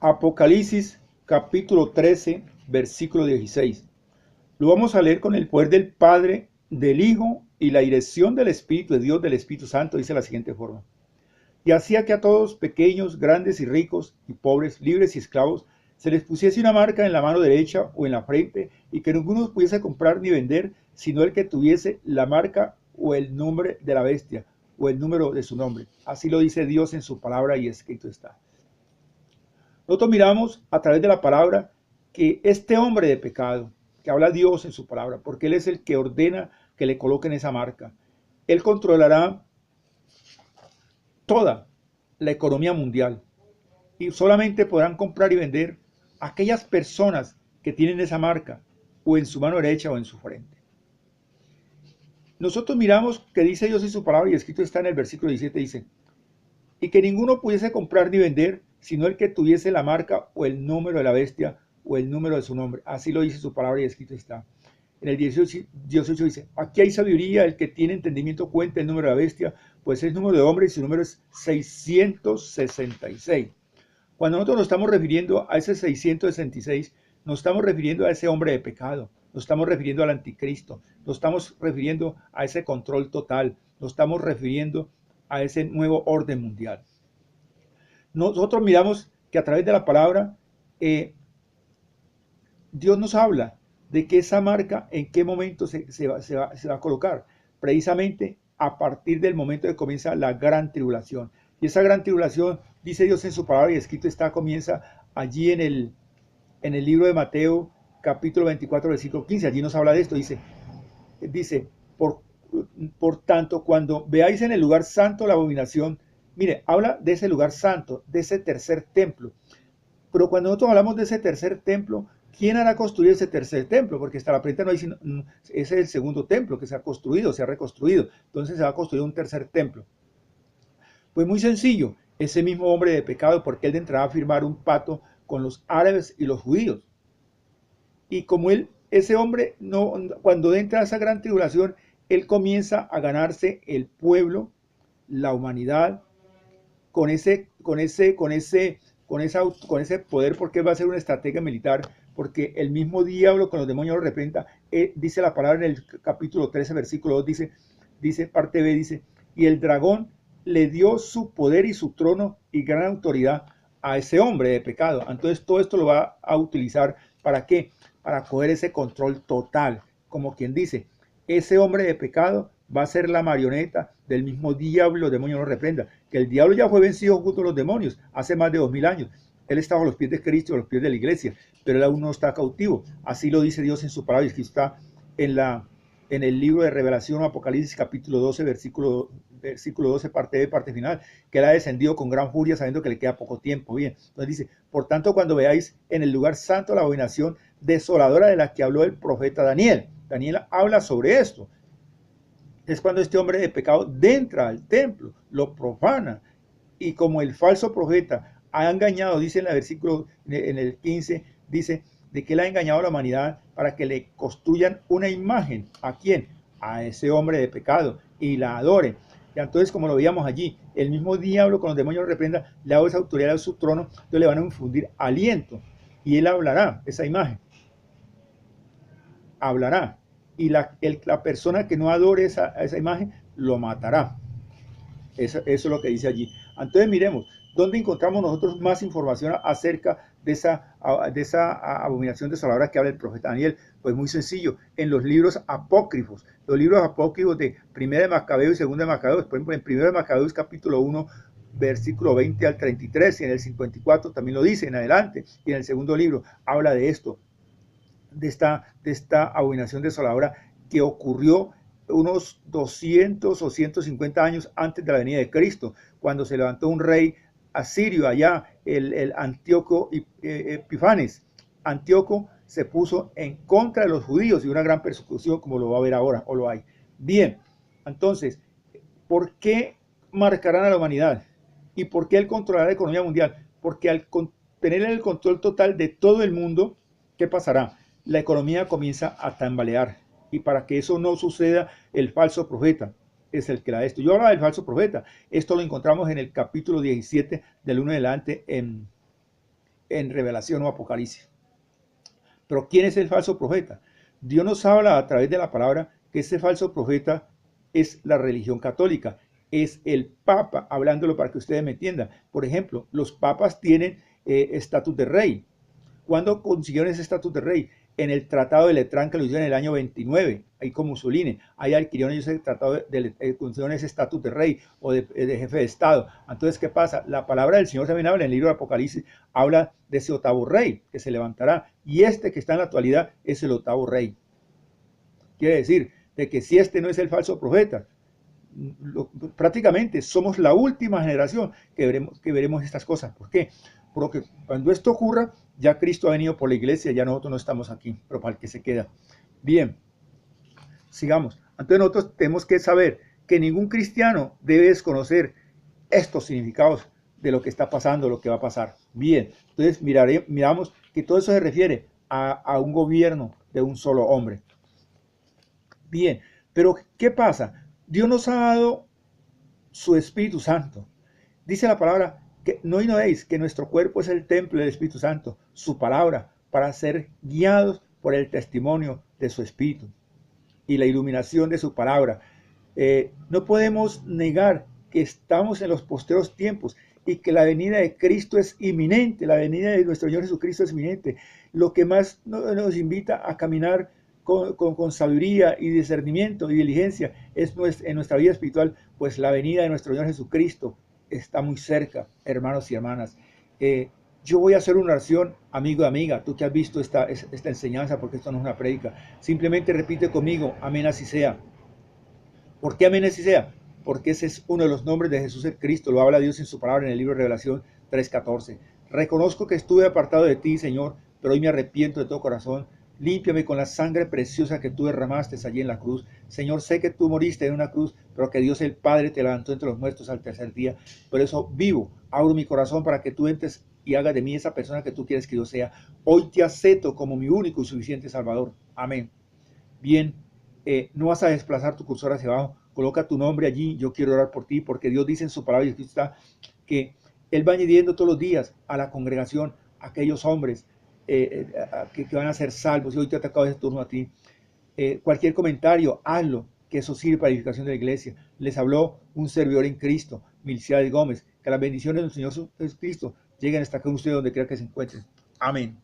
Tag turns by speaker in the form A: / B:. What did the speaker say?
A: Apocalipsis capítulo 13, versículo 16. Lo vamos a leer con el poder del Padre, del Hijo y la dirección del Espíritu de Dios, del Espíritu Santo. Dice de la siguiente forma. Y hacía que a todos, pequeños, grandes y ricos y pobres, libres y esclavos, se les pusiese una marca en la mano derecha o en la frente, y que ninguno pudiese comprar ni vender, sino el que tuviese la marca o el nombre de la bestia, o el número de su nombre. Así lo dice Dios en su palabra y escrito está. Nosotros miramos a través de la palabra que este hombre de pecado, que habla Dios en su palabra, porque Él es el que ordena que le coloquen esa marca, Él controlará toda la economía mundial y solamente podrán comprar y vender aquellas personas que tienen esa marca o en su mano derecha o en su frente. Nosotros miramos que dice Dios en su palabra y escrito está en el versículo 17, dice, y que ninguno pudiese comprar ni vender, sino el que tuviese la marca o el número de la bestia o el número de su nombre. Así lo dice su palabra y escrito está. En el 18 dice, aquí hay sabiduría, el que tiene entendimiento cuenta el número de la bestia, pues es el número de hombre y su número es 666. Cuando nosotros nos estamos refiriendo a ese 666, nos estamos refiriendo a ese hombre de pecado, nos estamos refiriendo al anticristo, nos estamos refiriendo a ese control total, nos estamos refiriendo a ese nuevo orden mundial. Nosotros miramos que a través de la palabra Dios nos habla de que esa marca en qué momento se va a colocar, precisamente a partir del momento que comienza la gran tribulación. Y esa gran tribulación, dice Dios en su palabra y escrito está, comienza allí en el libro de Mateo, capítulo 24, versículo 15. Allí nos habla de esto, dice por tanto, cuando veáis en el lugar santo la abominación, mire, habla de ese lugar santo, de ese tercer templo. Pero cuando nosotros hablamos de ese tercer templo, ¿quién hará construir ese tercer templo? Porque hasta la presente no hay sino, ese es el segundo templo que se ha construido, se ha reconstruido. Entonces se va a construir un tercer templo. Pues muy sencillo, ese mismo hombre de pecado, porque él de entrada a firmar un pacto con los árabes y los judíos. Y como ese hombre, cuando entra a esa gran tribulación, él comienza a ganarse el pueblo, la humanidad, con ese poder, porque va a ser una estrategia militar, porque el mismo diablo con los demonios lo representa. Dice la palabra en el capítulo 13, versículo 2, dice parte B, dice, y el dragón le dio su poder y su trono y gran autoridad a ese hombre de pecado. Entonces todo esto lo va a utilizar, ¿para qué? Para coger ese control total, como quien dice, ese hombre de pecado va a ser la marioneta del mismo diablo, los demonios lo reprenda, que el diablo ya fue vencido junto a los demonios hace más de 2000 años. Él estaba a los pies de Cristo, a los pies de la iglesia, pero él aún no está cautivo. Así lo dice Dios en su palabra, y que está en el libro de Revelación, Apocalipsis capítulo 12, versículo 12, parte B, parte final, que él ha descendido con gran furia sabiendo que le queda poco tiempo. Bien, entonces dice, por tanto, cuando veáis en el lugar santo la abominación desoladora de la que habló el profeta Daniel. Daniel habla sobre esto. Es cuando este hombre de pecado entra al templo, lo profana, y como el falso profeta ha engañado, dice en el versículo, en el 15, dice de que él ha engañado a la humanidad para que le construyan una imagen. ¿A quién? A ese hombre de pecado, y la adoren. Y entonces, como lo veíamos allí, el mismo diablo con los demonios lo reprenda, le ha dado esa autoridad a su trono, entonces le van a infundir aliento, y él hablará, esa imagen hablará, y la persona que no adore esa imagen lo matará. Eso es lo que dice allí. Entonces miremos, ¿dónde encontramos nosotros más información acerca de esa abominación desoladora que habla el profeta Daniel? Pues muy sencillo, en los libros apócrifos. Los libros apócrifos de Primera de Macabeos y Segunda de Macabeos. Por ejemplo, en Primera de Macabeos capítulo 1, versículo 20 al 33, y en el 54 también lo dice en adelante, y en el segundo libro habla de esto, de esta abominación desoladora que ocurrió unos 200 o 150 años antes de la venida de Cristo, cuando se levantó un rey asirio allá, el Antíoco Epifanes. Antíoco se puso en contra de los judíos y una gran persecución, como lo va a ver ahora, o lo hay. Bien, entonces, ¿por qué marcarán a la humanidad? ¿Y por qué él controlará la economía mundial? Porque al tener el control total de todo el mundo, ¿qué pasará? La economía comienza a tambalear. Y para que eso no suceda, el falso profeta es el que da esto. Yo hablaba del falso profeta. Esto lo encontramos en el capítulo 17 del 1 adelante en en Revelación o Apocalipsis. Pero ¿quién es el falso profeta? Dios nos habla a través de la palabra que ese falso profeta es la religión católica, es el Papa, hablándolo para que ustedes me entiendan. Por ejemplo, los papas tienen estatus de rey. ¿Cuándo consiguieron ese estatus de rey? En el Tratado de Letrán, que lo hicieron en el año 29, ahí con Mussolini. Ahí adquirieron ellos el tratado consiguieron ese estatus de rey o de jefe de Estado. Entonces, ¿qué pasa? La palabra del Señor también habla en el libro de Apocalipsis, habla de ese octavo rey que se levantará. Y este que está en la actualidad es el octavo rey. Quiere decir de que si este no es el falso profeta, prácticamente somos la última generación que veremos estas cosas. ¿Por qué? Porque cuando esto ocurra, ya Cristo ha venido por la iglesia, ya nosotros no estamos aquí, pero para el que se queda. Bien, sigamos. Entonces nosotros tenemos que saber que ningún cristiano debe desconocer estos significados de lo que está pasando, lo que va a pasar. Bien, entonces miramos que todo eso se refiere a un gobierno de un solo hombre. Bien, pero ¿qué pasa? Dios nos ha dado su Espíritu Santo. Dice la palabra que no ignoréis que nuestro cuerpo es el templo del Espíritu Santo, su palabra, para ser guiados por el testimonio de su Espíritu y la iluminación de su palabra. No podemos negar que estamos en los postreros tiempos y que la venida de Cristo es inminente, la venida de nuestro Señor Jesucristo es inminente. Lo que más nos invita a caminar con sabiduría y discernimiento y diligencia es en nuestra vida espiritual, pues la venida de nuestro Señor Jesucristo está muy cerca, hermanos y hermanas. Yo voy a hacer una oración, amigo y amiga, tú que has visto esta enseñanza, porque esto no es una prédica, simplemente repite conmigo, amén así sea. ¿Por qué amén así sea? Porque ese es uno de los nombres de Jesús el Cristo, lo habla Dios en su palabra en el libro de Revelación 3:14. Reconozco que estuve apartado de ti, Señor, pero hoy me arrepiento de todo corazón. Límpiame con la sangre preciosa que tú derramaste allí en la cruz. Señor, sé que tú moriste en una cruz, pero que Dios el Padre te levantó entre los muertos al tercer día. Por eso vivo, abro mi corazón para que tú entres y hagas de mí esa persona que tú quieres que yo sea. Hoy te acepto como mi único y suficiente Salvador. Amén. Bien, no vas a desplazar tu cursor hacia abajo. Coloca tu nombre allí. Yo quiero orar por ti, porque Dios dice en su palabra, y aquí está, que Él va añadiendo todos los días a la congregación aquellos hombres que van a ser salvos, y hoy te ha tocado ese turno a ti. Cualquier comentario, hazlo, que eso sirve para la edificación de la iglesia. Les habló un servidor en Cristo, Milciades Gómez. Que las bendiciones del Señor Jesucristo lleguen hasta acá ustedes donde quiera que se encuentren. Amén.